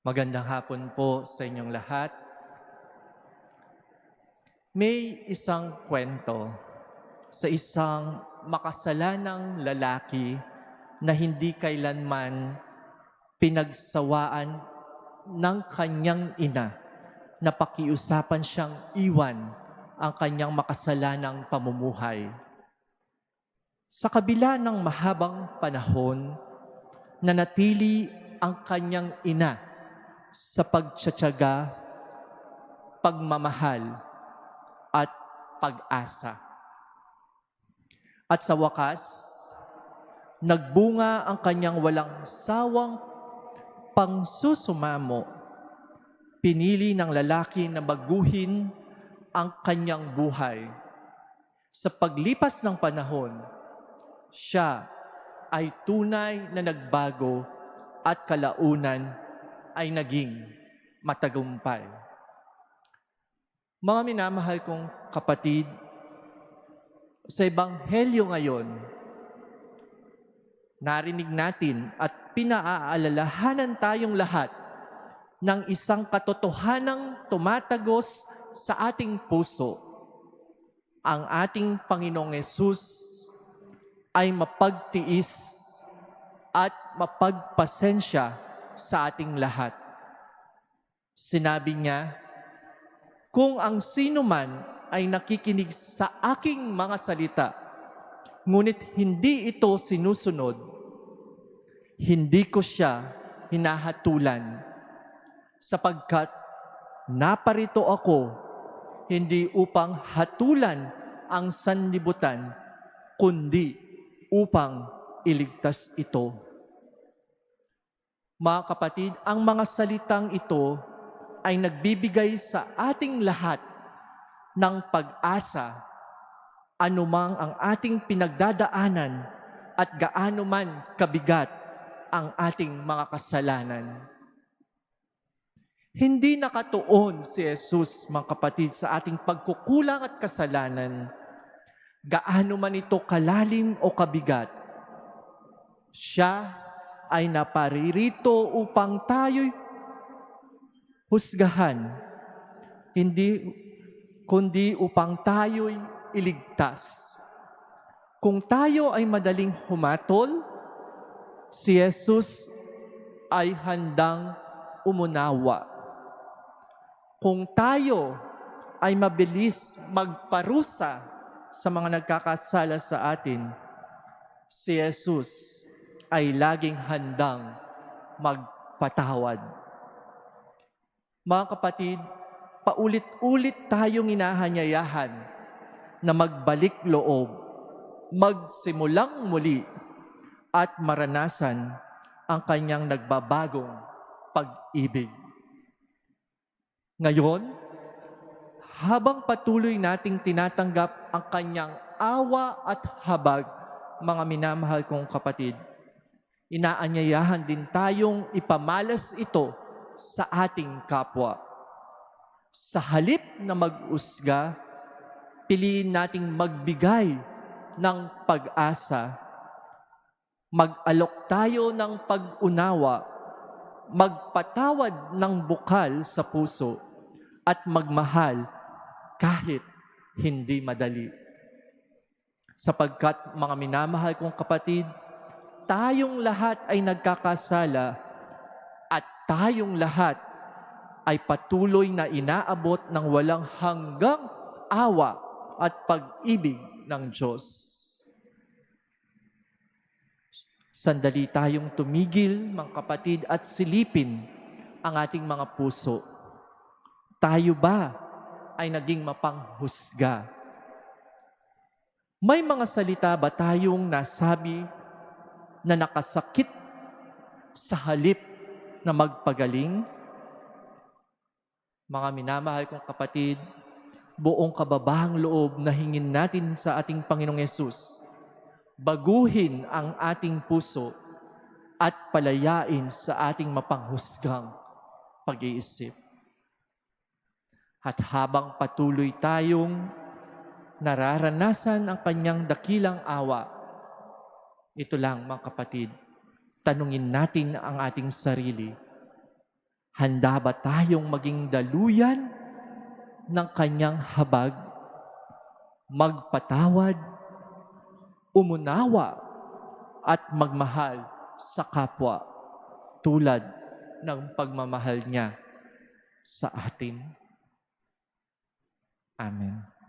Magandang hapon po sa inyong lahat. May isang kwento sa isang makasalanang lalaki na hindi kailanman pinagsawaan ng kanyang ina na pakiusapan siyang iwan ang kanyang makasalanang pamumuhay. Sa kabila ng mahabang panahon, nanatili ang kanyang ina sa pagtsatsaga, pagmamahal, at pag-asa. At sa wakas, nagbunga ang kanyang walang sawang pangsusumamo. Pinili ng lalaki na baguhin ang kanyang buhay. Sa paglipas ng panahon, siya ay tunay na nagbago at kalaunan ay naging matagumpay. Mga minamahal kong kapatid, sa Ebanghelyo ngayon, narinig natin at pinaaalalahanan tayong lahat ng isang katotohanang tumatagos sa ating puso. Ang ating Panginoong Hesus ay mapagtiis at mapagpasensya sa ating lahat. Sinabi niya, kung ang sino man ay nakikinig sa aking mga salita, ngunit hindi ito sinusunod, hindi ko siya hinahatulan, sapagkat naparito ako hindi upang hatulan ang sanlibutan, kundi upang iligtas ito. Mga kapatid, ang mga salitang ito ay nagbibigay sa ating lahat ng pag-asa, anumang ang ating pinagdadaanan at gaano man kabigat ang ating mga kasalanan. Hindi nakatuon si Jesus, mga kapatid, sa ating pagkukulang at kasalanan, gaano man ito kalalim o kabigat. Siya ay naparirito upang tayo'y husgahan, kundi upang tayo'y iligtas. Kung tayo ay madaling humatol, si Jesus ay handang umunawa. Kung tayo ay mabilis magparusa sa mga nagkakasala sa atin, si Jesus ay laging handang magpatawad. Mga kapatid, paulit-ulit tayong inahanyayahan na magbalik loob, magsimulang muli, at maranasan ang kanyang nagbabagong pag-ibig. Ngayon, habang patuloy nating tinatanggap ang kanyang awa at habag, mga minamahal kong kapatid, inaanyayahan din tayong ipamalas ito sa ating kapwa. Sa halip na mag-usga, piliin nating magbigay ng pag-asa. Mag-alok tayo ng pag-unawa, magpatawad ng bukal sa puso, at magmahal kahit hindi madali. Sapagkat, mga minamahal kong kapatid, tayong lahat ay nagkakasala at tayong lahat ay patuloy na inaabot ng walang hanggang awa at pag-ibig ng Diyos. Sandali tayong tumigil, mga kapatid, at silipin ang ating mga puso. Tayo ba ay naging mapanghusga? May mga salita ba tayong nasabi na nakasakit sa halip na magpagaling? Mga minamahal kong kapatid, buong kababahang loob na hingin natin sa ating Panginoong Hesus, baguhin ang ating puso at palayain sa ating mapanghusgang pag-iisip. At habang patuloy tayong nararanasan ang kanyang dakilang awa, ito lang, mga kapatid, tanungin natin ang ating sarili. Handa ba tayong maging daluyan ng kanyang habag, magpatawad, umunawa, at magmahal sa kapwa tulad ng pagmamahal niya sa atin? Amen.